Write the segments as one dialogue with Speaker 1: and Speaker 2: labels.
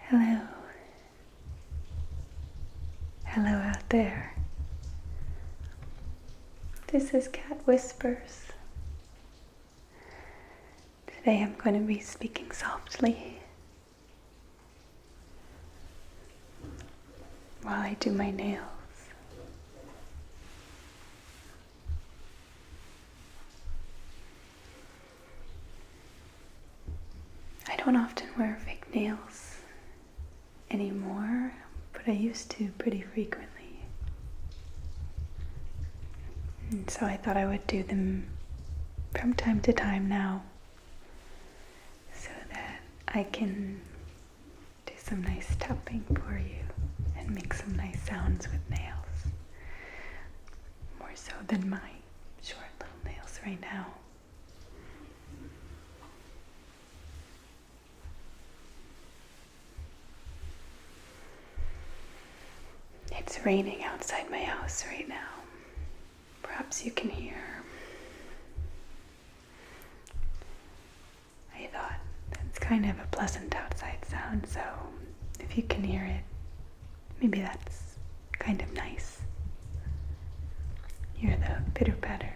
Speaker 1: Hello. Hello out there. This is Cat Whispers. Today I'm going to be speaking softly while I do my nails. I don't often wear fake nails anymore, but I used to pretty frequently. And so I thought I would do them from time to time now so that I can do some nice tapping for you and make some nice sounds with nails. More so than my short little nails right now. It's raining outside my house right now. Perhaps you can hear. I thought that's kind of a pleasant outside sound, so if you can hear it, maybe that's kind of nice. Hear the pitter-patter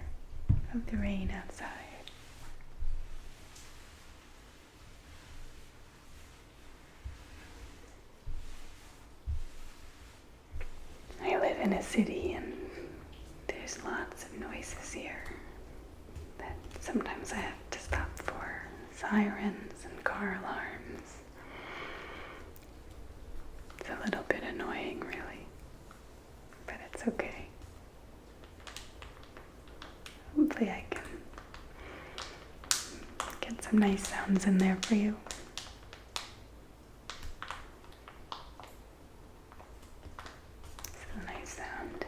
Speaker 1: of the rain outside. I live in a city and there's lots of noises here that sometimes I have to stop for. Sirens and car alarms. It's a little bit annoying, really, but it's okay. Hopefully I can get some nice sounds in there for you. It's a nice sound.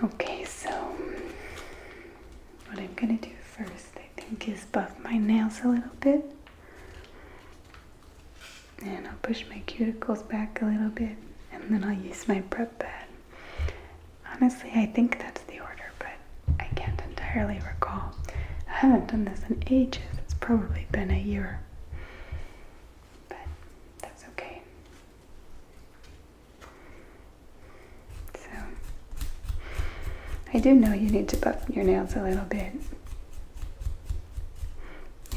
Speaker 1: Okay, so what I'm going to do first, I think, is buff my nails a little bit. And I'll push my cuticles back a little bit, and then I'll use my prep pad. Honestly, I think that's the order, but I can't entirely recall. I haven't done this in ages. It's probably been a year. But that's okay. So, I do know you need to buff your nails a little bit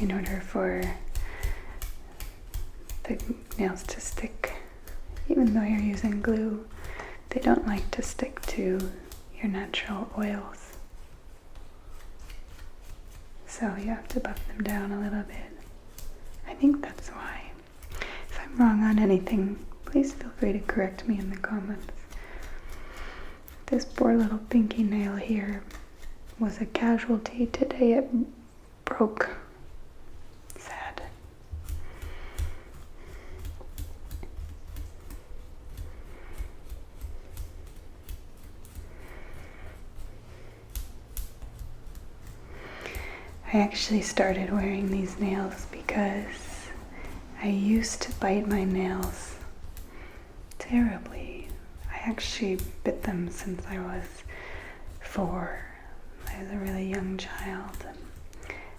Speaker 1: in order for the nails to stick. Even though you're using glue, they don't like to stick to your natural oils. So you have to buff them down a little bit. I think that's why. If I'm wrong on anything, please feel free to correct me in the comments. This poor little pinky nail here was a casualty today. It broke. Sad. I actually started wearing these nails because I used to bite my nails terribly. I actually bit them since I was 4. I was a really young child.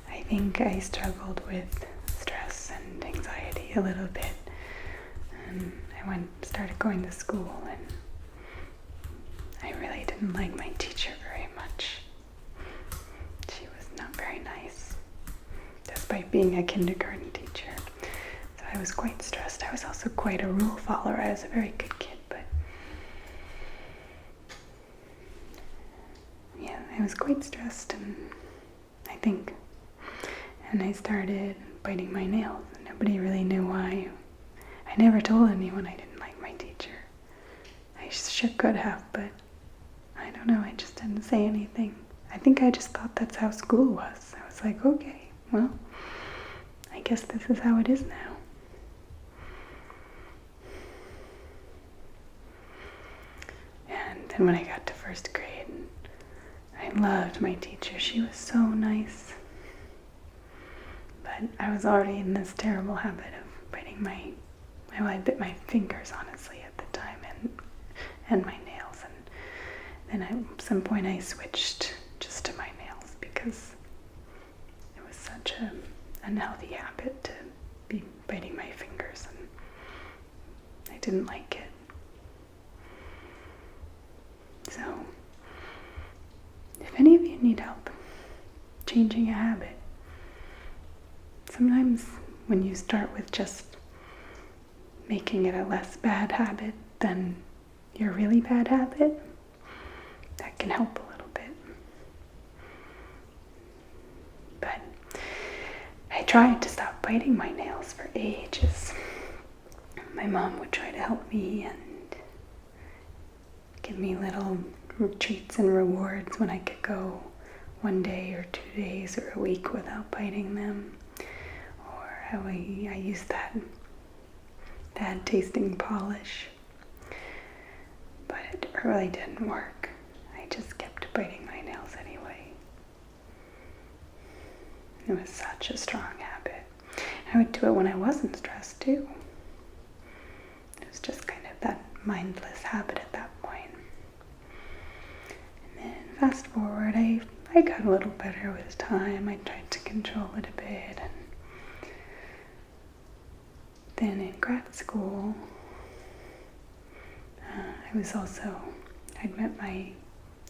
Speaker 1: I think I struggled with stress and anxiety a little bit. And I started going to school, and I really didn't like my teacher very much. She was not very nice, despite being a kindergarten teacher. So I was quite stressed. I was also quite a rule follower. I was a very good kid, but yeah, I was quite stressed, and I started biting my nails. Nobody really knew why. I never told anyone I didn't like my teacher. I sure could have, but I don't know, I just didn't say anything. I think I just thought that's how school was. I was like, okay, well, I guess this is how it is now. And then when I got to first grade, I loved my teacher. She was so nice. But I was already in this terrible habit of biting I bit my fingers, honestly, at the time, and my nails. And then at some point I switched just to my nails because it was such a unhealthy habit to be biting my fingers, and I didn't like it. So, if any of you need help changing a habit, sometimes when you start with just making it a less bad habit than your really bad habit, that can help a little bit. But I tried to stop biting my nails for ages. My mom would try to help me and give me little treats and rewards when I could go 1 day or 2 days or a week without biting them. Or I used that bad tasting polish. But it really didn't work. I just kept biting my nails anyway. It was such a strong habit. I would do it when I wasn't stressed too. It was just kind of that mindless habit at that point. And then fast forward, I got a little better with time. I tried to control it a bit. And then in grad school, I'd met my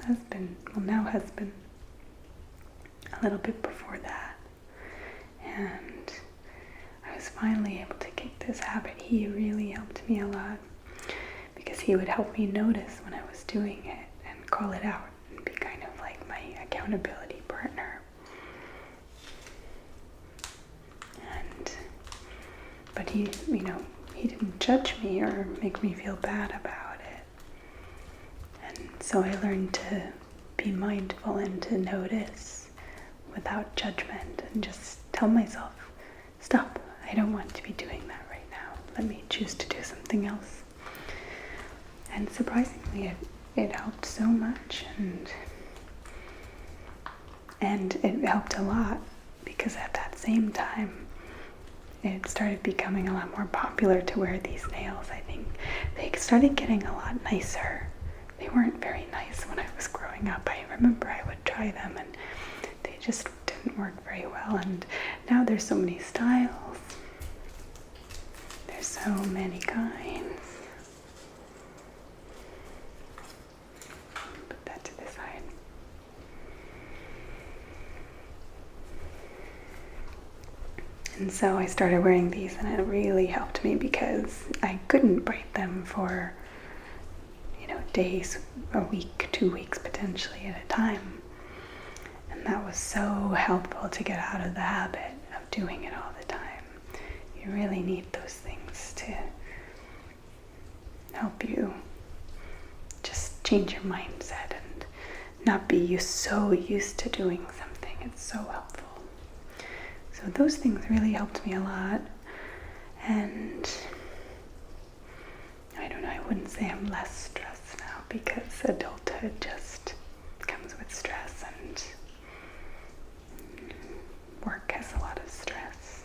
Speaker 1: husband, now husband, a little bit before that. And I was finally able to kick this habit. He really helped me a lot because he would help me notice when I was doing it and call it out and be kind of like my accountability partner. But he didn't judge me or make me feel bad about it. And so I learned to be mindful and to notice without judgment and just tell myself, stop, I don't want to be doing that right now. Let me choose to do something else. And surprisingly, it helped so much, and it helped a lot because at that same time, it started becoming a lot more popular to wear these nails. I think they started getting a lot nicer. They weren't very nice when I was growing up. I remember I would try them and they just didn't work very well. And now there's so many styles. There's so many kinds. Put that to the side. And so I started wearing these, and it really helped me because I couldn't bite them for, days, a week, 2 weeks potentially at a time. And that was so helpful to get out of the habit of doing it all the time. You really need those things to help you just change your mindset and not be so used to doing something. It's so helpful. So those things really helped me a lot, and I don't know, I wouldn't say I'm less stressed now because adulthood just comes with stress, and work has a lot of stress,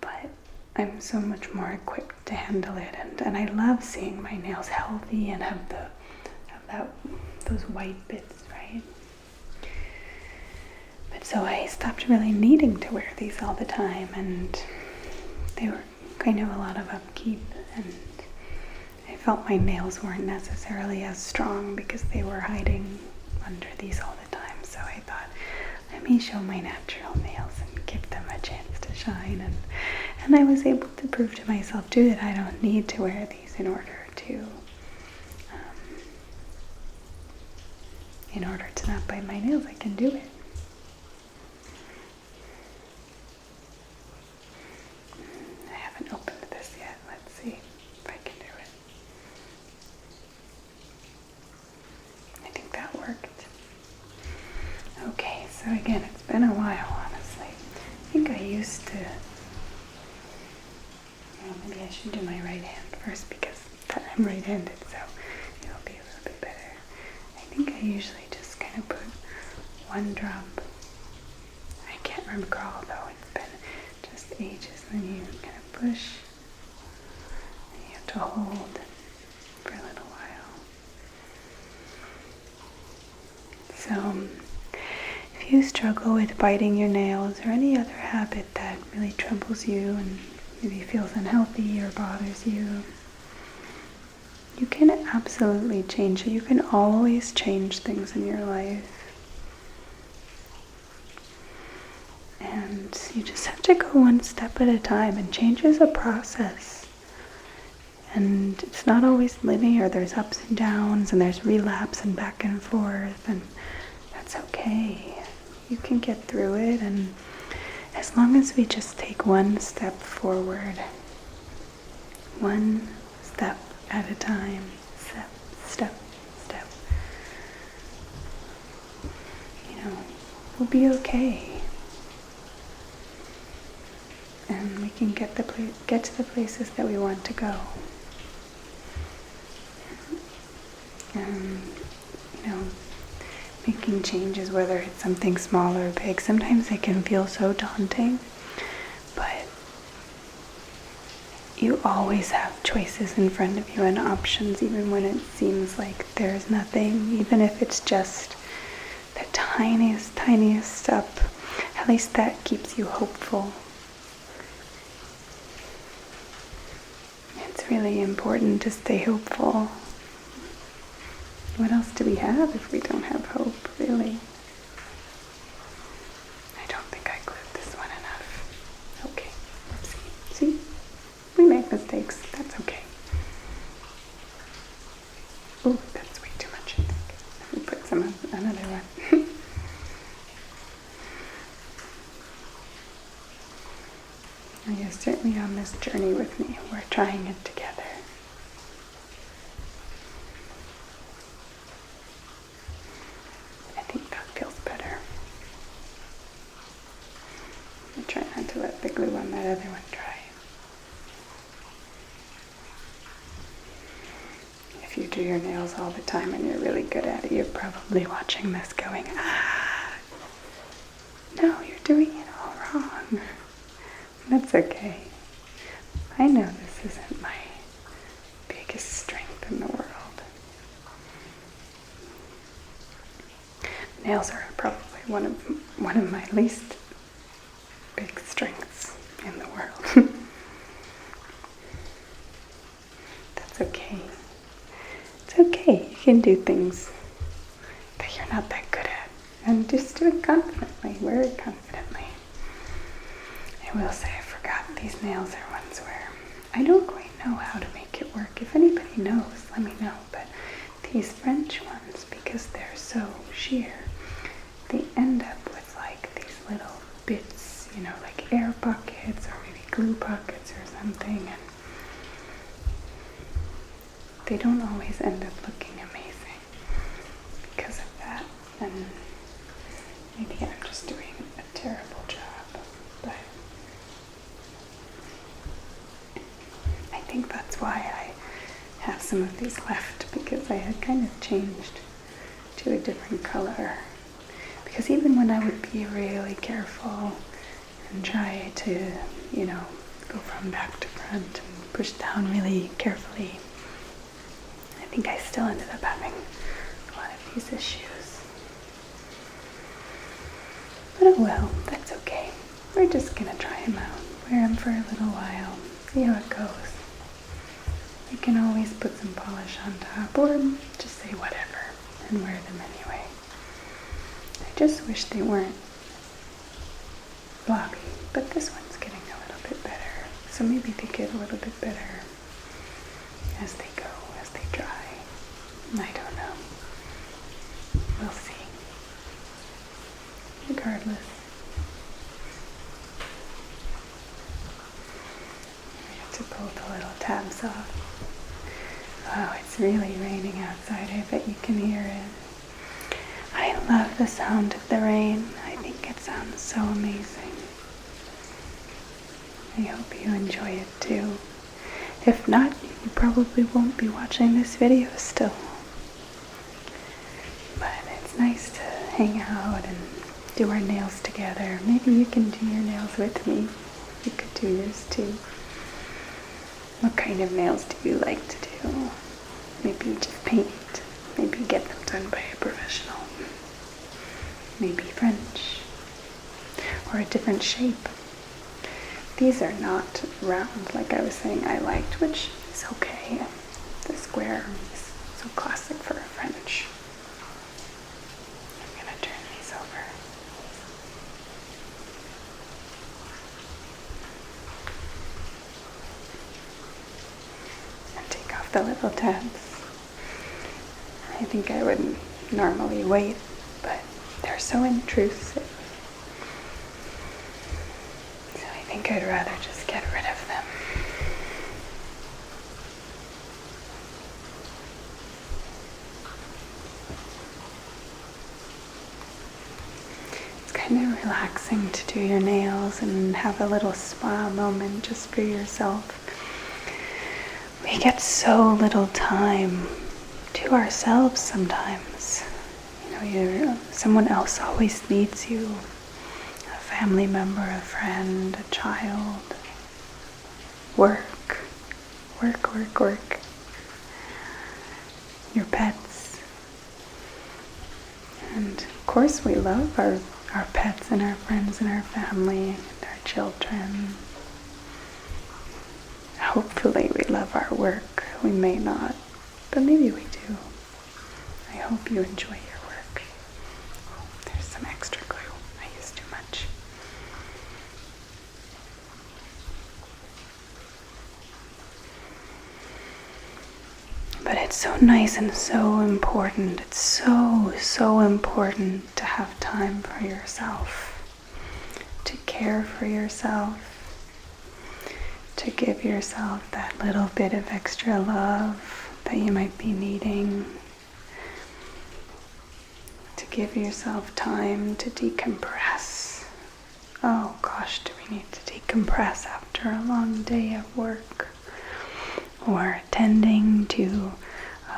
Speaker 1: but I'm so much more equipped to handle it, and I love seeing my nails healthy and have those white bits, right? So I stopped really needing to wear these all the time, and they were kind of a lot of upkeep, and I felt my nails weren't necessarily as strong because they were hiding under these all the time. So I thought, let me show my natural nails and give them a chance to shine. And I was able to prove to myself too that I don't need to wear these in order to not bite my nails. I can do it. I haven't opened this yet. Let's see if I can do it. I think that worked. Okay, so again, it's been a while, honestly. I think I used to, maybe I should do my right hand first because I'm right-handed, so it'll be a little bit better. I think I usually just kind of put 1 drop. I can't recall though, it's been just ages. And then you kind of push, and you have to hold for a little while. So if you struggle with biting your nails or any other habit that really troubles you and maybe feels unhealthy or bothers you, you can absolutely change it. You can always change things in your life. And you just have to go one step at a time, and change is a process. And it's not always linear. There's ups and downs, and there's relapse and back and forth, and that's okay. You can get through it, and as long as we just take one step forward, one step at a time, step, we'll be okay. And we can get to the places that we want to go. And, making changes, whether it's something small or big, sometimes it can feel so daunting, but you always have choices in front of you and options, even when it seems like there's nothing, even if it's just the tiniest step. At least that keeps you hopeful. It's really important to stay hopeful. What else do we have if we don't have hope, really? I don't think I glued this one enough. Okay, let's see. See? We make mistakes. That's okay. Ooh, that's way too much, I think. Let me put some on another one. You're certainly on this journey with me. We're trying it together. I think that feels better. I'm trying not to let the glue on that other one dry. If you do your nails all the time and you're really good at it, you're probably watching this going, no, you're doing it all wrong. That's okay. I know this isn't my biggest strength in the world. Nails are probably one of my least big strengths in the world. That's okay. It's okay. You can do things that you're not that good at, and just do it confidently. Wear it confidently. I will say I forgot these nails are ones where I don't quite know how to make it work. If anybody knows, let me know. But these French ones, because they're so sheer, they end up with like these little bits, like air pockets or maybe glue pockets or something, and they don't always end up looking amazing because of that. And maybe I'm just doing a terrible job, but I think that's why I have some of these left, because I had kind of changed to a different color. Because even when I would be really careful and try to, go from back to front and push down really carefully, I think I still ended up having a lot of these issues. But oh well, that's okay. We're just gonna try them out. Wear them for a little while, see how it goes. You can always put some polish on top, or just say whatever and wear them anyway. I just wish they weren't blobby, but this one's getting a little bit better. So maybe they get a little bit better as they go, as they dry. I don't know. We'll see. Regardless, we have to pull the little tabs off. Oh, it's really raining outside. I bet you can hear it. I love the sound of the rain. I think it sounds so amazing. I hope you enjoy it too. If not, you probably won't be watching this video still. But it's nice to hang out and do our nails together. Maybe you can do your nails with me. You could do yours too. What kind of nails do you like to do? Maybe you just paint. Maybe you get them done by a professional. maybe French, or a different shape. These are not round like I was saying I liked, which is okay. The square is so classic for a French. I'm gonna turn these over. And take off the little tabs. I think I wouldn't normally wait, but they're so intrusive. So I think I'd rather just get rid of them. It's kind of relaxing to do your nails and have a little spa moment just for yourself. We get so little time to ourselves sometimes. Someone else always needs you. A family member, a friend, a child. Work. Your pets. And of course we love our pets and our friends and our family and our children. Hopefully we love our work. We may not, but maybe we do. I hope you enjoy your work. Oh, there's some extra glue. I used too much. But it's so nice and so important. It's so important to have time for yourself, to care for yourself, to give yourself that little bit of extra love that you might be needing, to give yourself time to decompress. Oh gosh, do we need to decompress after a long day of work or attending to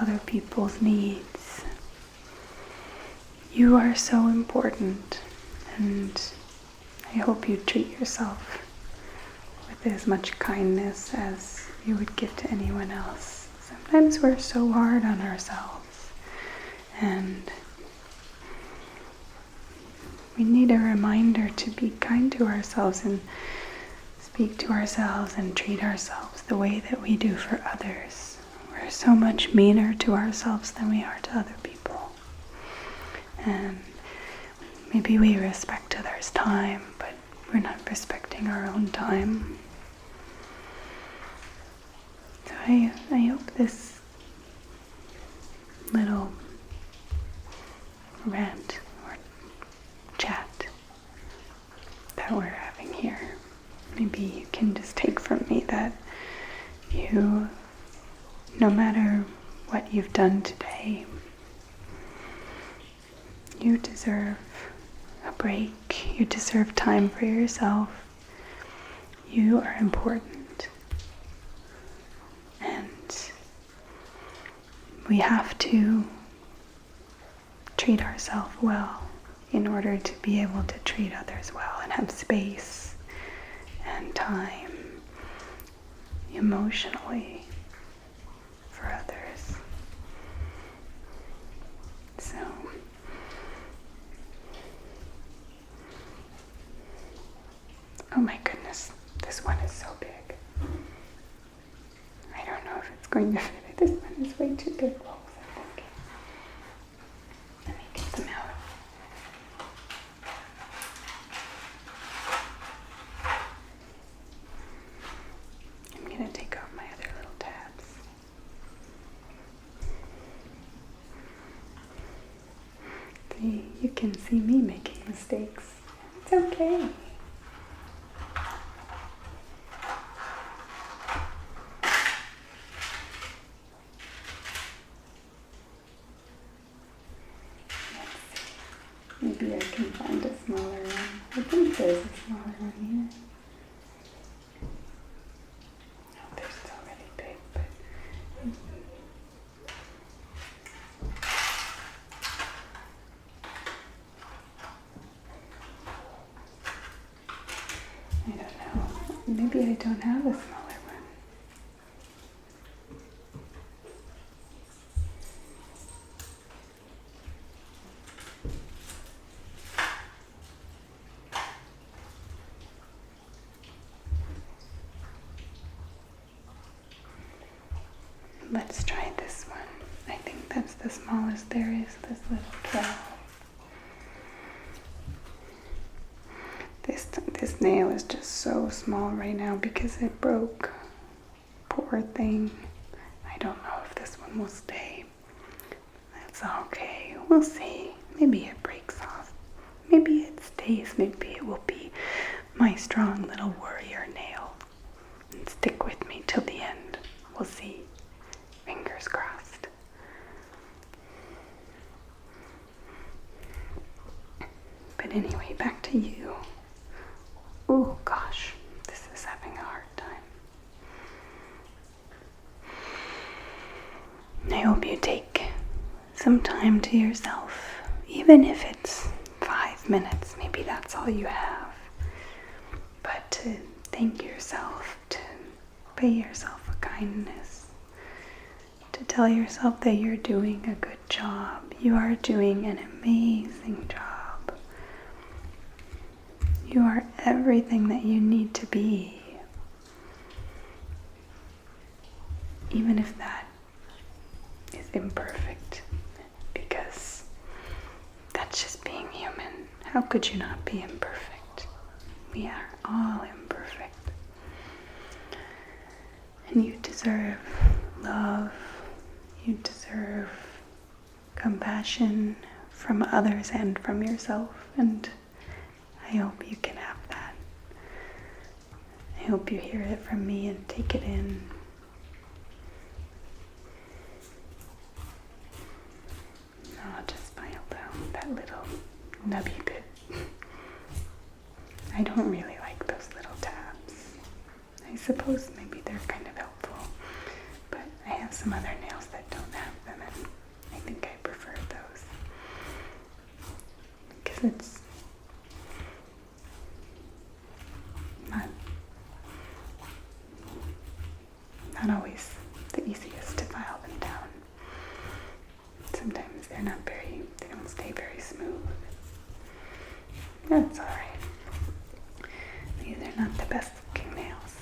Speaker 1: other people's needs? You are so important, and I hope you treat yourself with as much kindness as you would give to anyone else. Sometimes we're so hard on ourselves, and we need a reminder to be kind to ourselves and speak to ourselves and treat ourselves the way that we do for others. We're so much meaner to ourselves than we are to other people. And maybe we respect others' time, but we're not respecting our own time. So I hope this little rant or chat that we're having here, maybe you can just take from me that you, no matter what you've done today, you deserve a break. You deserve time for yourself. You are important. And we have to treat ourselves well in order to be able to treat others well and have space and time emotionally for others. So oh my goodness, this one is so big. I don't know if it's going to fit. This one is way too big. What was I thinking? Let me get them out. I'm going to take off my other little tabs. See, you can see me making mistakes. It's okay. Maybe I can find a smaller one. I think there's a smaller one here. Oh, they're still really big, but I don't know. Maybe I don't have a smaller one. let's try this one. I think that's the smallest there is, this little 12. This nail is just so small right now because it broke. Poor thing. I don't know if this one will stay. That's okay. We'll see. Maybe it breaks off. Maybe it stays. Maybe it will be my strong little warrior nail and stick with me till the end. We'll see. Fingers crossed. But anyway, back to you. Oh gosh, this is having a hard time. I hope you take some time to yourself, even if it's 5 minutes, maybe that's all you have. But to thank yourself, to pay yourself a kindness, to tell yourself that you're doing a good job. You are doing an amazing job. You are everything that you need to be. Even if that is imperfect, because that's just being human. How could you not be imperfect? We are all imperfect. And you deserve love. You deserve compassion from others and from yourself. And I hope you can have that. I hope you hear it from me and take it in. I'll just file down that little nubby bit. I don't really like those little tabs. I suppose maybe they're kind of helpful, but I have some other nails that don't have them, and I think I prefer those. Because it's not always the easiest to file them down. Sometimes they don't stay very smooth. That's alright. These are not the best looking nails,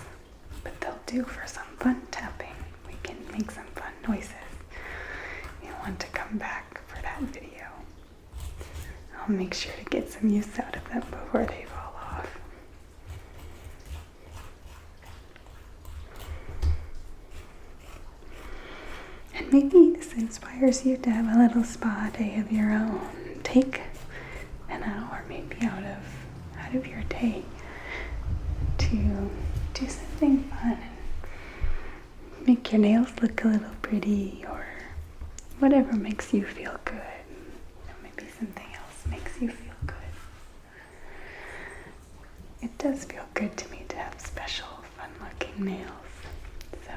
Speaker 1: but they'll do for some fun tapping. We can make some fun noises. You'll want to come back for that video. I'll make sure to get some use out of them before they fall off. And maybe this inspires you to have a little spa day of your own. Take an hour maybe out of your day to do something fun and make your nails look a little pretty, or whatever makes you feel good. Or maybe something else makes you feel good. It does feel good to me to have special, fun-looking nails. So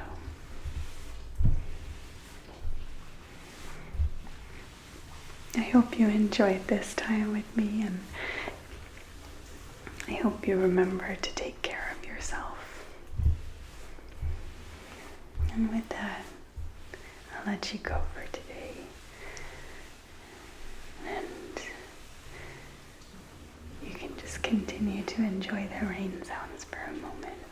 Speaker 1: I hope you enjoyed this time with me, and I hope you remember to take care of yourself. And with that, I'll let you go for today. And you can just continue to enjoy the rain sounds for a moment.